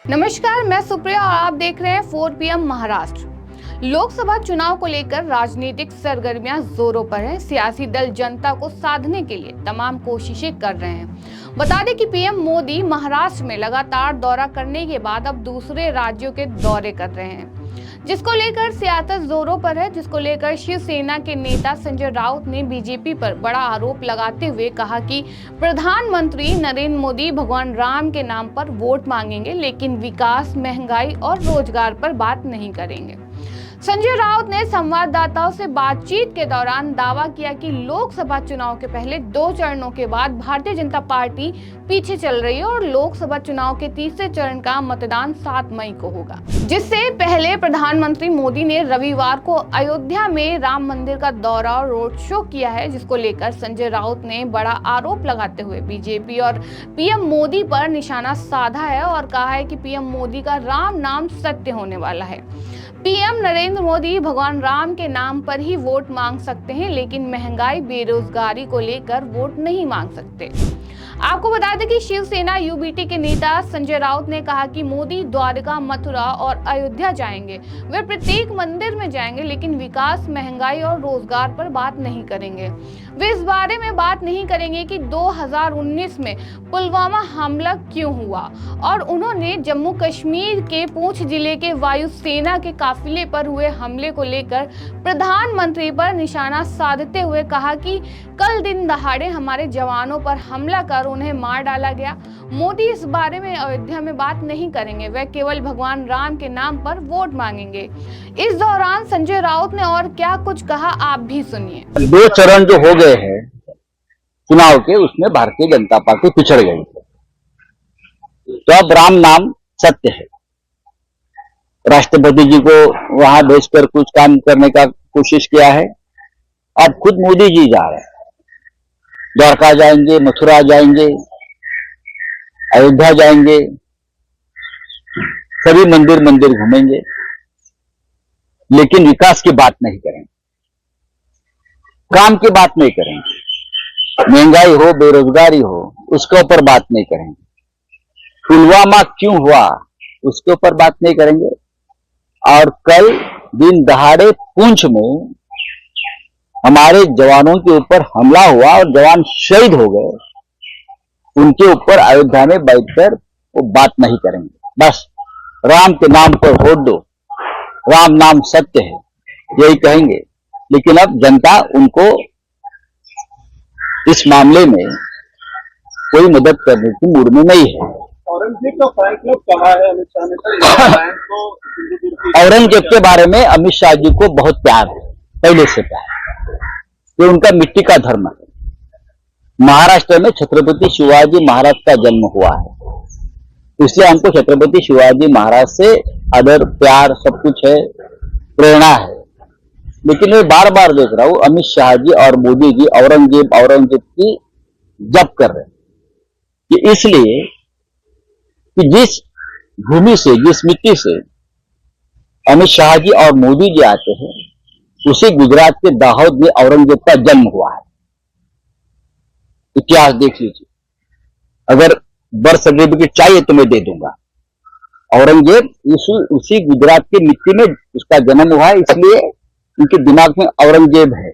नमस्कार, मैं सुप्रिया और आप देख रहे हैं 4 PM महाराष्ट्र। लोकसभा चुनाव को लेकर राजनीतिक सरगर्मियां जोरों पर हैं। सियासी दल जनता को साधने के लिए तमाम कोशिशें कर रहे हैं। बता दें कि पीएम मोदी महाराष्ट्र में लगातार दौरा करने के बाद अब दूसरे राज्यों के दौरे कर रहे हैं, जिसको लेकर सियासत जोरों पर है। जिसको लेकर शिवसेना के नेता संजय राउत ने बीजेपी पर बड़ा आरोप लगाते हुए कहा कि प्रधानमंत्री नरेंद्र मोदी भगवान राम के नाम पर वोट मांगेंगे, लेकिन विकास, महंगाई और रोजगार पर बात नहीं करेंगे। संजय राउत ने संवाददाताओं से बातचीत के दौरान दावा किया कि लोकसभा चुनाव के पहले 2 चरणों के बाद भारतीय जनता पार्टी पीछे चल रही है और लोकसभा चुनाव के तीसरे चरण का मतदान 7 मई को होगा। जिससे पहले प्रधानमंत्री मोदी ने रविवार को अयोध्या में राम मंदिर का दौरा और रोड शो किया है, जिसको लेकर संजय राउत ने बड़ा आरोप लगाते हुए बीजेपी और पीएम मोदी पर निशाना साधा है और कहा है कि पीएम मोदी का राम नाम सत्य होने वाला है। पीएम नरेंद्र मोदी भगवान राम के नाम पर ही वोट मांग सकते हैं, लेकिन महंगाई, बेरोजगारी को लेकर वोट नहीं मांग सकते। आपको बता दें कि शिवसेना यूबीटी के नेता संजय राउत ने कहा कि मोदी द्वारका, मथुरा और अयोध्या जाएंगे। वे प्रत्येक मंदिर में जाएंगे, लेकिन विकास, महंगाई और रोजगार पर बात नहीं करेंगे। वे इस बारे में बात नहीं करेंगे कि 2019 में पुलवामा हमला क्यों हुआ और उन्होंने जम्मू कश्मीर के पुंछ जिले के वायुसेना के काफिले पर हुए हमले को लेकर प्रधानमंत्री पर निशाना साधते हुए कहा कि कल दिन दहाड़े हमारे जवानों पर हमला कर उन्हें मार डाला गया। मोदी इस बारे में अयोध्या में बात नहीं करेंगे, वे केवल भगवान राम के नाम पर वोट मांगेंगे। इस दौरान संजय राउत ने और क्या कुछ कहा, आप भी सुनिए। 2 चरण जो हो गए हैं चुनाव के, उसमें भारतीय जनता पार्टी पिछड़ गई है। तो अब राम नाम सत्य है। राष्ट्रपति जी को वहां भेजकर कुछ काम करने का कोशिश किया है। अब खुद मोदी जी जा रहे हैं, द्वारका जाएंगे, मथुरा जाएंगे, अयोध्या जाएंगे, सभी मंदिर घूमेंगे, लेकिन विकास की बात नहीं करेंगे, काम की बात नहीं करेंगे, महंगाई हो, बेरोजगारी हो, उसके ऊपर बात नहीं करेंगे, पुलवामा क्यों हुआ उसके ऊपर बात नहीं करेंगे। और कल दिन दहाड़े पुंछ में हमारे जवानों के ऊपर हमला हुआ और जवान शहीद हो गए, उनके ऊपर अयोध्या में बैठकर वो बात नहीं करेंगे। बस राम के नाम पर वोट दो, राम नाम सत्य है, यही कहेंगे। लेकिन अब जनता उनको इस मामले में कोई मदद करने की मूड में नहीं है। औरंगजेब का फैन क्लब कहा है अमित शाह ने। औरंगजेब के बारे में अमित शाह जी को बहुत प्यार है, पहले से प्यार है। ये उनका मिट्टी का धर्म है। महाराष्ट्र में छत्रपति शिवाजी महाराज का जन्म हुआ है, इसलिए हमको छत्रपति शिवाजी महाराज से आदर, प्यार सब कुछ है, प्रेरणा है। लेकिन मैं बार बार देख रहा हूं अमित शाह जी और मोदी जी औरंगजेब की जप कर रहे हैं। ये इसलिए कि जिस भूमि से, जिस मिट्टी से अमित शाह जी और मोदी जी आते हैं, उसी गुजरात के दाहोद में औरंगजेब का जन्म हुआ है। इतिहास देख लीजिए, अगर बर्थ सर्टिफिकेट चाहिए तो मैं दे दूंगा। औरंगजेब उसी गुजरात की मिट्टी में उसका जन्म हुआ है, इसलिए उनके दिमाग में औरंगजेब है।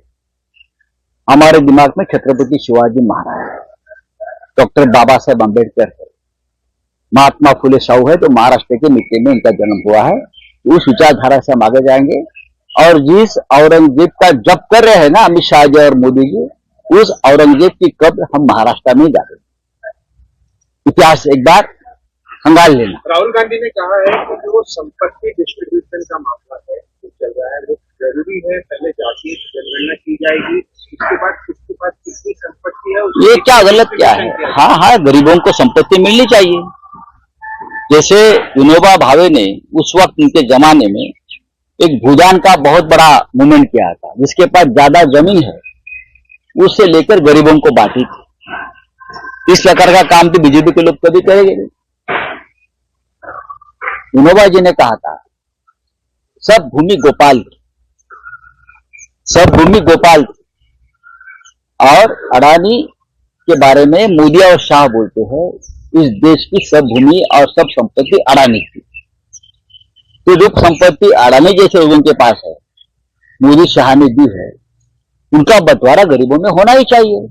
हमारे दिमाग में छत्रपति शिवाजी महाराज है, डॉक्टर बाबा साहेब अम्बेडकर है, महात्मा फुले साहू है। तो महाराष्ट्र की मिट्टी में उनका जन्म हुआ है। उस विचारधारा से हम आगे जाएंगे और जिस औरंगजेब का जप कर रहे हैं ना अमित शाह जी और मोदी जी, उस औरंगजेब की कब्र हम महाराष्ट्र में जाते। इतिहास एक बार खंगाल लेना। राहुल गांधी ने कहा है कि जो संपत्ति डिस्ट्रीब्यूशन का मामला है जो चल रहा है वो जरूरी है, पहले जातीय जनगणना की जाएगी, उसके बाद किसके पास कितनी संपत्ति है। ये क्या गलत क्या है? हाँ, गरीबों को संपत्ति मिलनी चाहिए। जैसे विनोबा भावे ने उस वक्त उनके जमाने में एक भूदान का बहुत बड़ा मूवमेंट किया था, जिसके पास ज्यादा जमीन है उससे लेकर गरीबों को बांटी थी। इस प्रकार का काम तो बीजेपी के लोग कभी करेंगे नहीं। विनोबा जी ने कहा था सब भूमि गोपाल की, सब भूमि गोपाल की। और अडानी के बारे में मोदी और शाह बोलते हैं इस देश की सब भूमि और सब संपत्ति अडानी की। तो जो संपत्ति अडानी जैसे लोगों के पास है, मोदी शाह ने दी है, उनका बंटवारा गरीबों में होना ही चाहिए।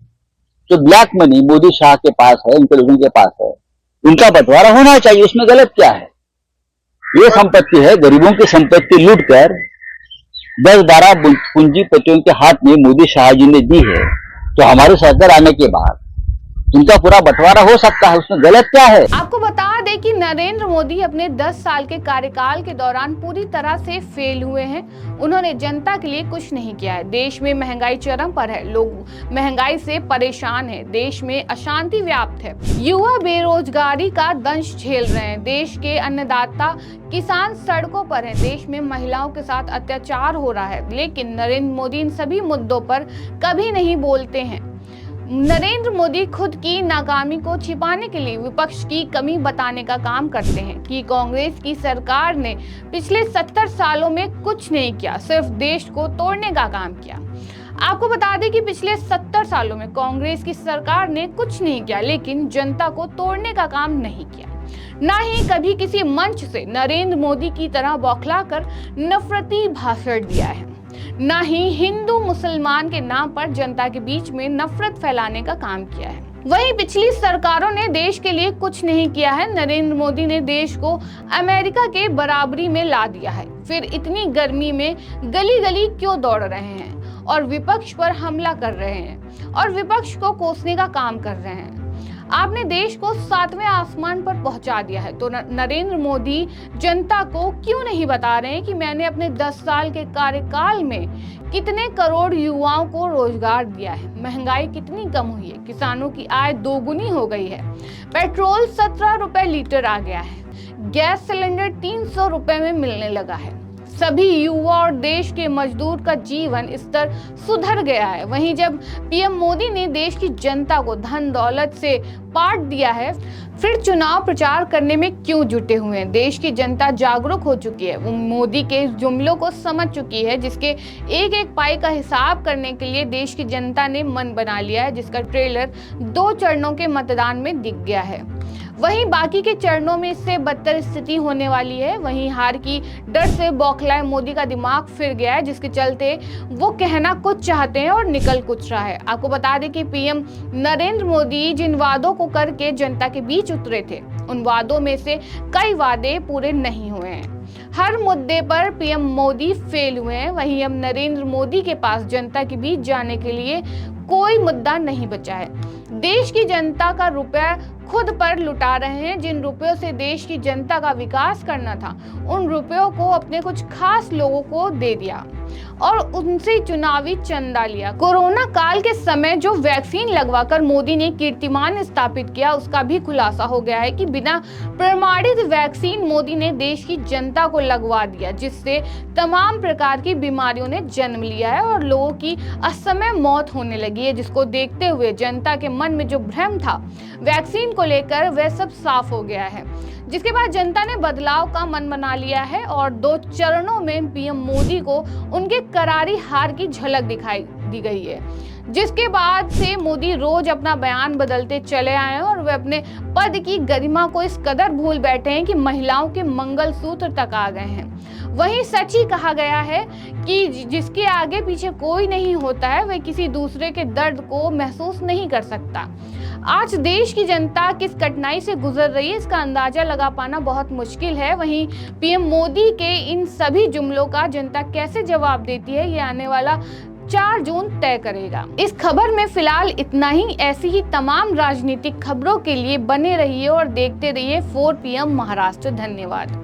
जो ब्लैक मनी मोदी शाह के पास है, उनके लोगों के पास है, उनका बंटवारा होना चाहिए। उसमें गलत क्या है? ये संपत्ति है, गरीबों की संपत्ति लूटकर 10-12 पूंजीपतियों के हाथ में मोदी शाह जी ने दी है। तो हमारी सरकार आने के बाद उनका पूरा बंटवारा हो सकता है, उसमें गलत क्या है? आपको बता दें कि नरेंद्र मोदी अपने 10 साल के कार्यकाल के दौरान पूरी तरह से फेल हुए हैं। उन्होंने जनता के लिए कुछ नहीं किया है। देश में महंगाई चरम पर है, लोग महंगाई से परेशान हैं, देश में अशांति व्याप्त है, युवा बेरोजगारी का दंश झेल रहे हैं, देश के अन्नदाता किसान सड़कों पर हैं, देश में महिलाओं के साथ अत्याचार हो रहा है। लेकिन नरेंद्र मोदी इन सभी मुद्दों पर कभी नहीं बोलते हैं। नरेंद्र मोदी खुद की नाकामी को छिपाने के लिए विपक्ष की कमी बताने का काम करते हैं कि कांग्रेस की सरकार ने पिछले 70 सालों में कुछ नहीं किया, सिर्फ देश को तोड़ने का काम किया। आपको बता दें कि पिछले 70 सालों में कांग्रेस की सरकार ने कुछ नहीं किया, लेकिन जनता को तोड़ने का काम नहीं किया। ना ही कभी किसी मंच से नरेंद्र मोदी की तरह बौखलाकर नफरती भाषण दिया है, ना ही हिंदू मुसलमान के नाम पर जनता के बीच में नफरत फैलाने का काम किया है। वहीं पिछली सरकारों ने देश के लिए कुछ नहीं किया है। नरेंद्र मोदी ने देश को अमेरिका के बराबरी में ला दिया है। फिर इतनी गर्मी में गली गली क्यों दौड़ रहे हैं और विपक्ष पर हमला कर रहे हैं और विपक्ष को कोसने का काम कर रहे हैं? आपने देश को 7वें आसमान पर पहुंचा दिया है, तो नरेंद्र मोदी जनता को क्यों नहीं बता रहे हैं कि मैंने अपने 10 साल के कार्यकाल में कितने करोड़ युवाओं को रोजगार दिया है, महंगाई कितनी कम हुई है, किसानों की आय दोगुनी हो गई है, पेट्रोल 17 रुपए लीटर आ गया है, गैस सिलेंडर 300 रुपए में मिलने लगा है, सभी युवा और देश के मजदूर का जीवन स्तर सुधर गया है। वहीं जब पीएम मोदी ने देश की जनता को धन दौलत से पाट दिया है, फिर चुनाव प्रचार करने में क्यों जुटे हुए हैं? देश की जनता जागरूक हो चुकी है, वो मोदी के जुमलों को समझ चुकी है, जिसके एक एक पाई का हिसाब करने के लिए देश की जनता ने मन बना लिया है, जिसका ट्रेलर 2 चरणों के मतदान में दिख गया है। वहीं बाकी के चरणों में इससे बदतर स्थिति होने वाली है। वहीं हार की डर से बौखलाए मोदी का दिमाग फिर गया है, जिसके चलते वो कहना कुछ चाहते हैं और निकल कुछ रहा है। आपको बता दें कि पीएम नरेंद्र मोदी जिन वादों को करके जनता के बीच उतरे थे, उन वादों में से कई वादे पूरे नहीं हुए हैं। हर मुद्दे पर पीएम मोदी फेल हुए हैं। वहीं अब नरेंद्र मोदी के पास जनता के बीच जाने के लिए कोई मुद्दा नहीं बचा है। देश की जनता का रुपया खुद पर लुटा रहे हैं। जिन रुपयों से देश की जनता का विकास करना था, उन रुपयों को अपने कुछ खास लोगों को दे दिया और उनसे चुनावी चंदा लिया। कोरोना काल के समय जो वैक्सीन लगवाकर मोदी ने कीर्तिमान स्थापित किया, उसका भी खुलासा हो गया है कि बिना प्रमाणित वैक्सीन मोदी ने देश की जनता को लगवा दिया, जिससे तमाम प्रकार की बीमारियों ने जन्म लिया है और लोगों की असमय मौत होने लगी है, जिसको देखते हुए जनता के मन में जो भ्रम था वैक्सीन को लेकर, वह सब साफ हो गया है। जिसके बाद जनता ने बदलाव का मन बना लिया है और 2 चरणों में पीएम मोदी को उनके करारी हार की झलक दिखाई दी गई है, जिसके बाद से मोदी रोज अपना बयान बदलते चले आए हैं और वे अपने पद की गरिमा को इस कदर भूल बैठे हैं कि महिलाओं के मंगलसूत्र तक आ गए हैं। वहीं सच ही कहा गया है कि जिसके आगे पीछे कोई नहीं होता है, वह किसी दूसरे के दर्द को महसूस नहीं कर सकता। आज देश की जनता किस कठिनाई से गुजर रही है, इसका अंदाजा लगा पाना बहुत मुश्किल है। वहीं पीएम मोदी के इन सभी जुमलों का जनता कैसे जवाब देती है, ये आने वाला 4 जून तय करेगा। इस खबर में फिलहाल इतना ही। ऐसी ही तमाम राजनीतिक खबरों के लिए बने रहिए और देखते रहिए 4 PM महाराष्ट्र। धन्यवाद।